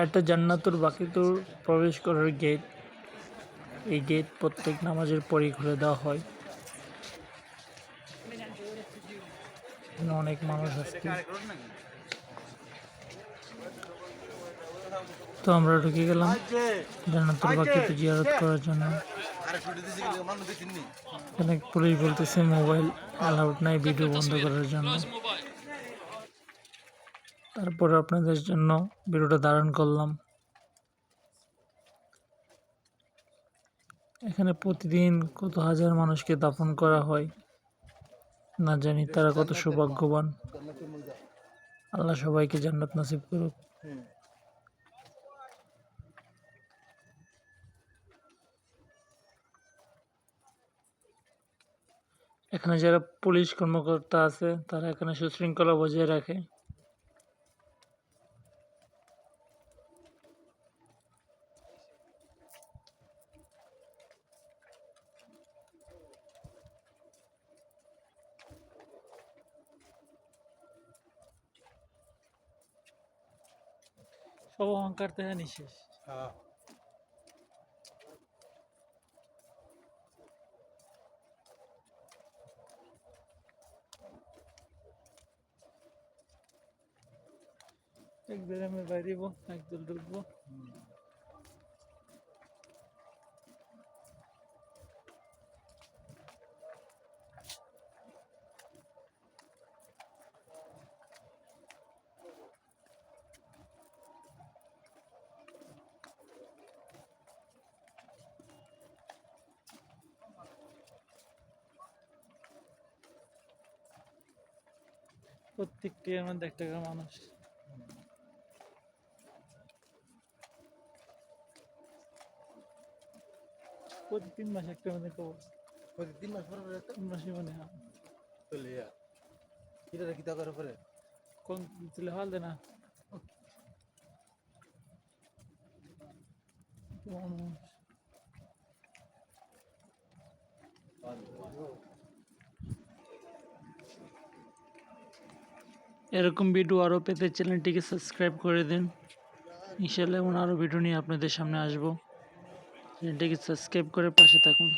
একটা জান্নাতুল বাকিতুর প্রবেশ করার গেট। এই গেট প্রত্যেক নামাজের পরেই খুলে দেওয়া হয়। এখানে অনেক মানুষ আসছে। তো আমরা ঢুকে গেলাম জান্নাতুল বাকিতে জিয়ারত করার জন্য। অনেক পুলিশ বলতেছে মোবাইল অ্যালাউড নাই, ভিডিও বন্ধ করার জন্য। তারপর আপনাদের জন্য ভিডিওটা ধারণ করলাম। এখানে প্রতিদিন কত হাজার মানুষকে দাফন করা হয়, না জানি তারা কত সৌভাগ্যবান। আল্লাহ সবাইকে জান্নাত নসিব করুক। এখানে যারা পুলিশ কর্মকর্তা আছে তারা এখানে সুশৃঙ্খলা বজায় রাখে। সব অহংকার থেকে নিঃশেষ। একদল আমি বাইরেব, একদল ঢুকবো। প্রত্যেকটি এর মধ্যে একটা করে মানুষ। প্রতি 3 মাস একটা মধ্যে কবর। প্রতি 3 মাস পর 3 মাসে মানে চলে যা কিটা কিটা করে পরে কোন তুলে হাল দেনা এরকম ভিডিও আরও পেতে চ্যানেলটিকে সাবস্ক্রাইব করে দিন। ইনশাআল্লাহ এমন আরও ভিডিও নিয়ে আপনাদের সামনে আসবো। চ্যানেলটিকে সাবস্ক্রাইব করে পাশে থাকুন।